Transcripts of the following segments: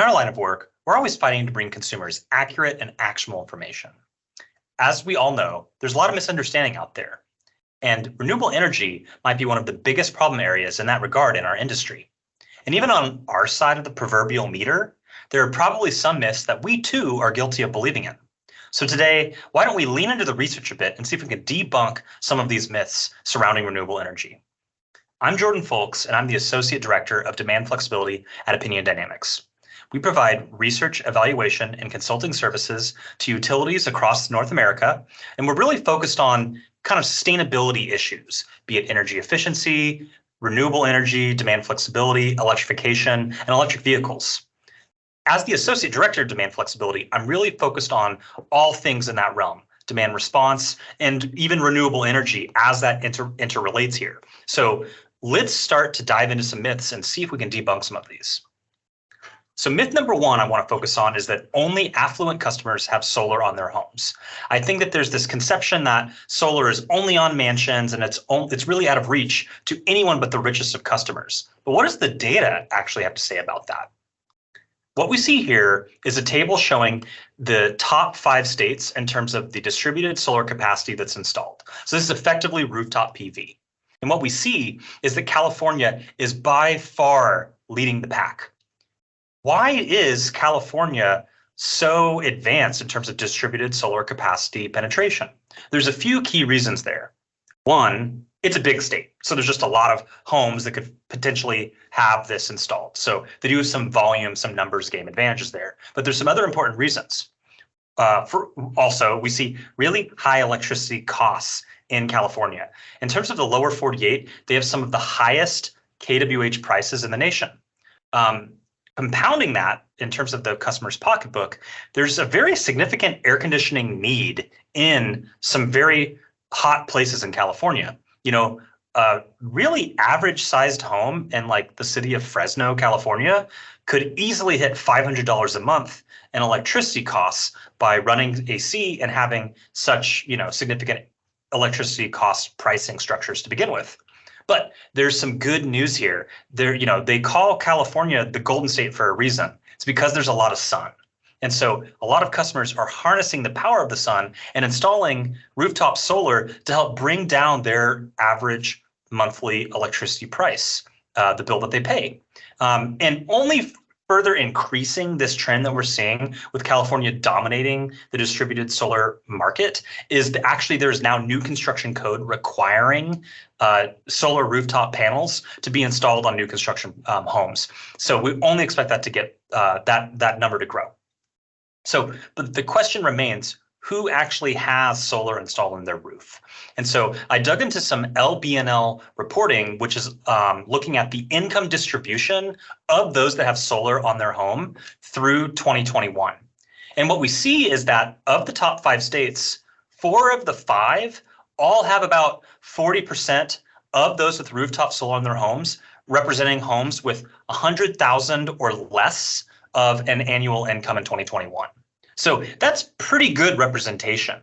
In our line of work, we're always fighting to bring consumers accurate and actionable information. As we all know, there's a lot of misunderstanding out there, and renewable energy might be one of the biggest problem areas in that regard in our industry. And even on our side of the proverbial meter, there are probably some myths that we too are guilty of believing in. So today, why don't we lean into the research a bit and see if we can debunk some of these myths surrounding renewable energy. I'm Jordan Folks, and I'm the Associate Director of Demand Flexibility at Opinion Dynamics. We provide research, evaluation, and consulting services to utilities across North America, and we're really focused on kind of sustainability issues, be it energy efficiency, renewable energy, demand flexibility, electrification, and electric vehicles. As the Associate Director of Demand Flexibility, I'm really focused on all things in that realm, demand response, and even renewable energy as that interrelates here. So let's start to dive into some myths and see if we can debunk some of these. So myth number one I want to focus on is that only affluent customers have solar on their homes. I think that there's this conception that solar is only on mansions and it's really out of reach to anyone but the richest of customers. But what does the data actually have to say about that? What we see here is a table showing the top 5 states in terms of the distributed solar capacity that's installed. So this is effectively rooftop PV. And what we see is that California is by far leading the pack. Why is California so advanced in terms of distributed solar capacity penetration? There's a few key reasons there. One, it's a big state, so there's just a lot of homes that could potentially have this installed. So they do have some volume, some numbers game advantages there. But there's some other important reasons. Also, we see really high electricity costs in California. In terms of the lower 48, they have some of the highest kWh prices in the nation. Compounding that in terms of the customer's pocketbook, there's a very significant air conditioning need in some very hot places in California. You know, a really average sized home in like the city of Fresno, California, could easily hit $500 a month in electricity costs by running AC and having such, significant electricity cost pricing structures to begin with. But there's some good news here. They call California the Golden State for a reason. It's because there's a lot of sun. And so a lot of customers are harnessing the power of the sun and installing rooftop solar to help bring down their average monthly electricity price, the bill that they pay. And only further increasing this trend that we're seeing with California dominating the distributed solar market is that actually there's now new construction code requiring solar rooftop panels to be installed on new construction homes. So we only expect that to get that number to grow. So, but the question remains, who actually has solar installed in their roof? And so I dug into some LBNL reporting, which is looking at the income distribution of those that have solar on their home through 2021. And what we see is that of the top 5 states, 4 of the 5 all have about 40% of those with rooftop solar on their homes, representing homes with 100,000 or less of an annual income in 2021. So that's pretty good representation.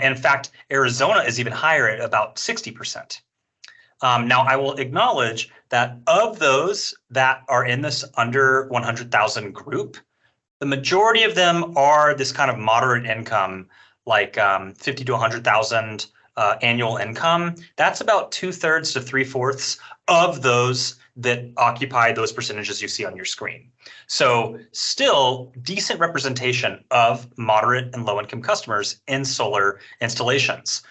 In fact, Arizona is even higher at about 60%. Now, I will acknowledge that of those that are in this under 100,000 group, the majority of them are this kind of moderate income, like 50 to 100,000 annual income. That's about 2/3 to 3/4 of those that occupy those percentages you see on your screen. So still decent representation of moderate and low income customers in solar installations.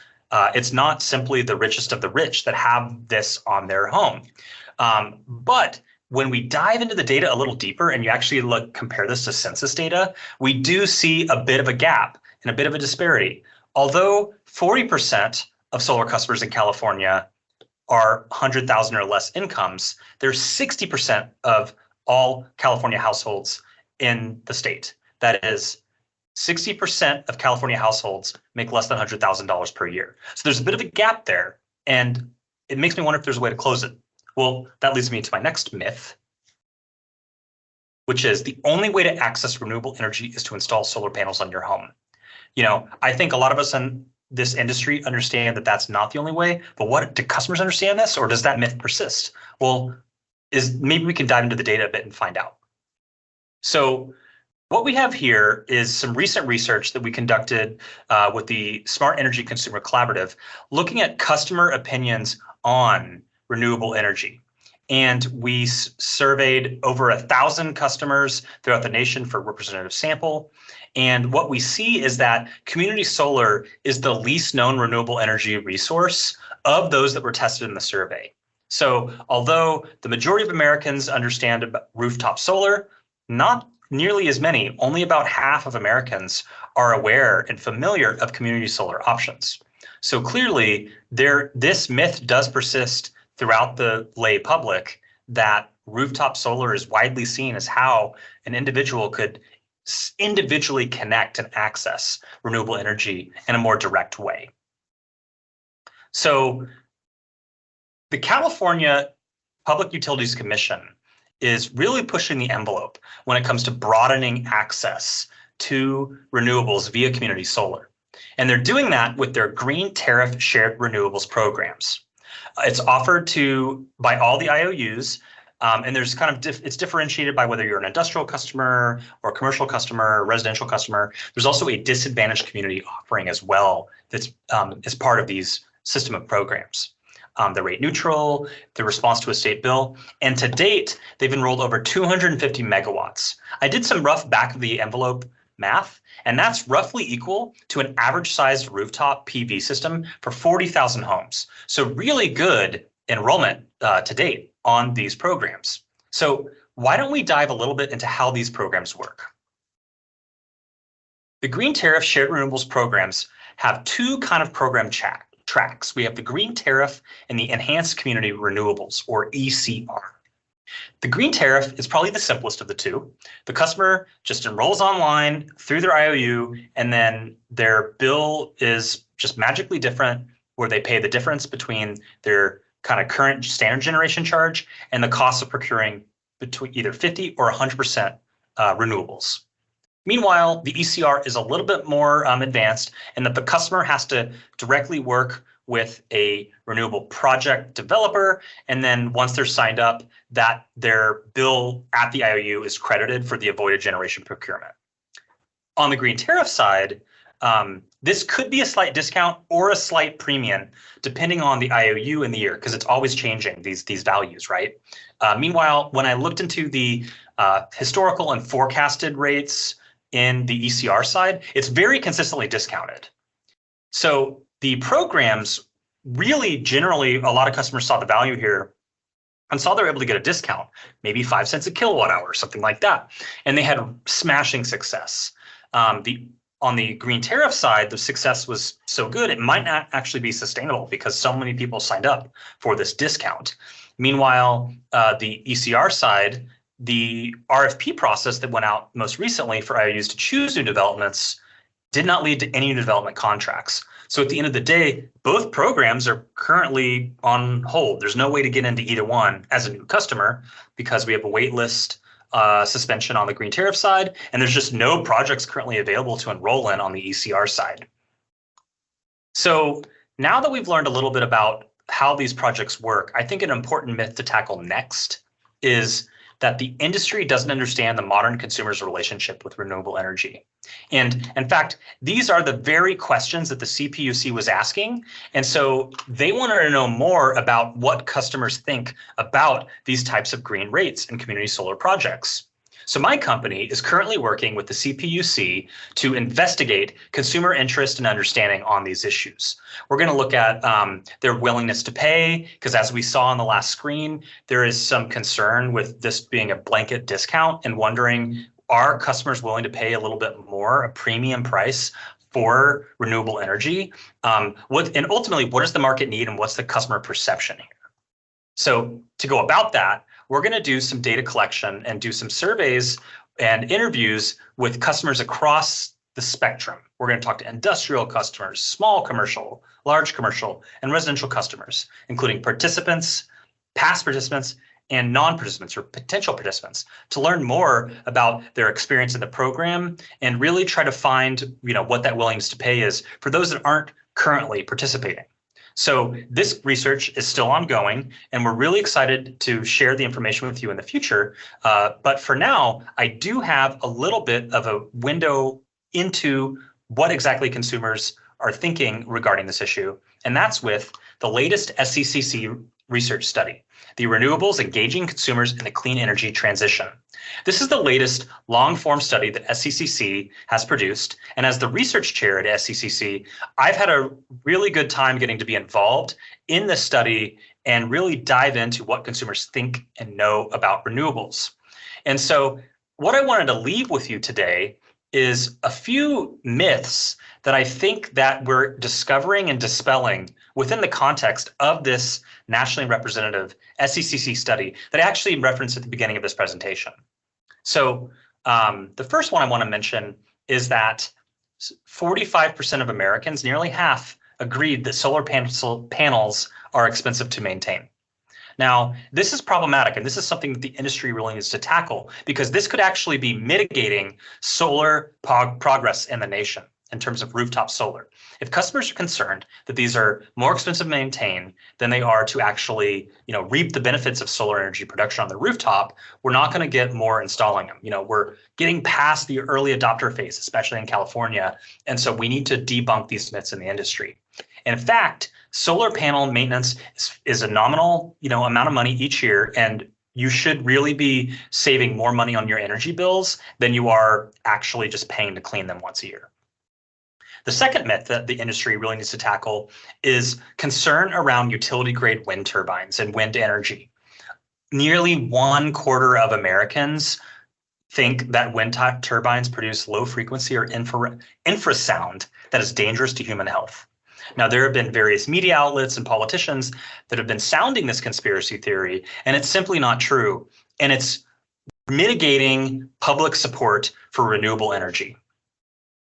It's not simply the richest of the rich that have this on their home. But when we dive into the data a little deeper and you actually compare this to census data, we do see a bit of a gap and a bit of a disparity. Although 40% of solar customers in California are 100,000 or less incomes, there's 60% of all California households in the state. That is, 60% of California households make less than $100,000 per year. So there's a bit of a gap there, and it makes me wonder if there's a way to close it. Well, that leads me to my next myth, which is the only way to access renewable energy is to install solar panels on your home. I think a lot of us in this industry understand that that's not the only way, but do customers understand this, or does that myth persist? Well, maybe we can dive into the data a bit and find out. So what we have here is some recent research that we conducted with the Smart Energy Consumer Collaborative, looking at customer opinions on renewable energy. And we surveyed over 1,000 customers throughout the nation for a representative sample. And what we see is that community solar is the least known renewable energy resource of those that were tested in the survey. So although the majority of Americans understand about rooftop solar, not nearly as many, only about half of Americans are aware and familiar of community solar options. So clearly, this myth does persist throughout the lay public that rooftop solar is widely seen as how an individual could individually connect and access renewable energy in a more direct way. So the California Public Utilities Commission is really pushing the envelope when it comes to broadening access to renewables via community solar. And they're doing that with their Green Tariff Shared Renewables programs. It's offered by all the IOUs, and there's kind of it's differentiated by whether you're an industrial customer or a commercial customer, or residential customer. There's also a disadvantaged community offering as well that's as part of these system of programs. They're rate neutral, the response to a state bill, and to date, they've enrolled over 250 megawatts. I did some rough back of the envelope math, and that's roughly equal to an average sized rooftop PV system for 40,000 homes. So really good enrollment to date on these programs. So why don't we dive a little bit into how these programs work? The Green Tariff Shared Renewables programs have two kind of program tracks. We have the Green Tariff and the Enhanced Community Renewables, or ECR. The Green Tariff is probably the simplest of the two. The customer just enrolls online through their IOU, and then their bill is just magically different, where they pay the difference between their kind of current standard generation charge and the cost of procuring between either 50 or 100% renewables. Meanwhile, the ECR is a little bit more advanced in that the customer has to directly work with a renewable project developer, and then once they're signed up, that their bill at the IOU is credited for the avoided generation procurement. On the green tariff side, this could be a slight discount or a slight premium, depending on the IOU in the year, because it's always changing these values, right? Meanwhile, when I looked into the historical and forecasted rates in the ECR side, it's very consistently discounted. So the programs really generally, a lot of customers saw the value here and saw they were able to get a discount, maybe 5 cents a kilowatt hour, something like that. And they had smashing success. On the green tariff side, the success was so good, it might not actually be sustainable because so many people signed up for this discount. Meanwhile, the ECR side, the RFP process that went out most recently for IOUs to choose new developments did not lead to any new development contracts. So at the end of the day, both programs are currently on hold. There's no way to get into either one as a new customer because we have a wait list suspension on the green tariff side, and there's just no projects currently available to enroll in on the ECR side. So now that we've learned a little bit about how these projects work, I think an important myth to tackle next is that the industry doesn't understand the modern consumer's relationship with renewable energy. And in fact, these are the very questions that the CPUC was asking. And so they wanted to know more about what customers think about these types of green rates and community solar projects. So my company is currently working with the CPUC to investigate consumer interest and understanding on these issues. We're going to look at their willingness to pay, because as we saw on the last screen, there is some concern with this being a blanket discount and wondering, are customers willing to pay a little bit more, a premium price for renewable energy? And ultimately, what does the market need and what's the customer perception here? So to go about that, we're going to do some data collection and do some surveys and interviews with customers across the spectrum. We're going to talk to industrial customers, small commercial, large commercial, and residential customers, including participants, past participants, and non-participants or potential participants, to learn more about their experience in the program and really try to find, what that willingness to pay is for those that aren't currently participating. So this research is still ongoing, and we're really excited to share the information with you in the future. But for now, I do have a little bit of a window into what exactly consumers are thinking regarding this issue, and that's with the latest SECC research study, the Renewables Engaging Consumers in the Clean Energy Transition. This is the latest long-form study that SECC has produced, and as the research chair at SECC, I've had a really good time getting to be involved in this study and really dive into what consumers think and know about renewables. And so what I wanted to leave with you today is a few myths that I think that we're discovering and dispelling within the context of this nationally representative SECC study that I actually referenced at the beginning of this presentation. So the first one I want to mention is that 45% of Americans, nearly half, agreed that solar panels are expensive to maintain. Now, this is problematic, and this is something that the industry really needs to tackle, because this could actually be mitigating solar progress in the nation in terms of rooftop solar. If customers are concerned that these are more expensive to maintain than they are to actually, reap the benefits of solar energy production on the rooftop, we're not going to get more installing them. We're getting past the early adopter phase, especially in California, and so we need to debunk these myths in the industry. In fact, solar panel maintenance is a nominal, amount of money each year, and you should really be saving more money on your energy bills than you are actually just paying to clean them once a year. The second myth that the industry really needs to tackle is concern around utility-grade wind turbines and wind energy. Nearly 1/4 of Americans think that wind turbines produce low frequency or infrasound that is dangerous to human health. Now, there have been various media outlets and politicians that have been sounding this conspiracy theory, and it's simply not true. And it's mitigating public support for renewable energy.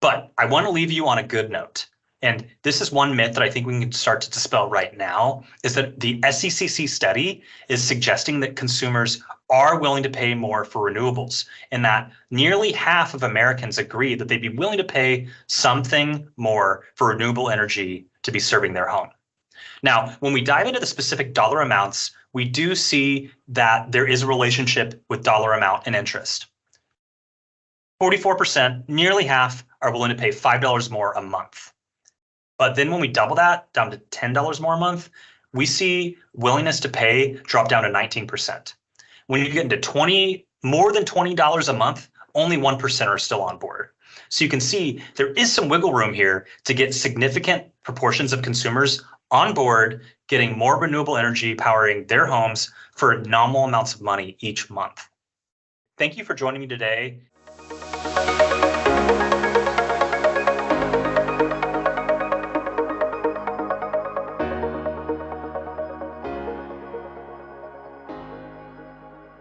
But I want to leave you on a good note. And this is one myth that I think we can start to dispel right now, is that the SECC study is suggesting that consumers are willing to pay more for renewables, and that nearly half of Americans agree that they'd be willing to pay something more for renewable energy to be serving their home. Now, when we dive into the specific dollar amounts, we do see that there is a relationship with dollar amount and interest. 44%, nearly half, are willing to pay $5 more a month. But then when we double that down to $10 more a month, we see willingness to pay drop down to 19%. When you get into more than $20 a month, only 1% are still on board. So you can see there is some wiggle room here to get significant proportions of consumers on board, getting more renewable energy powering their homes for nominal amounts of money each month. Thank you for joining me today.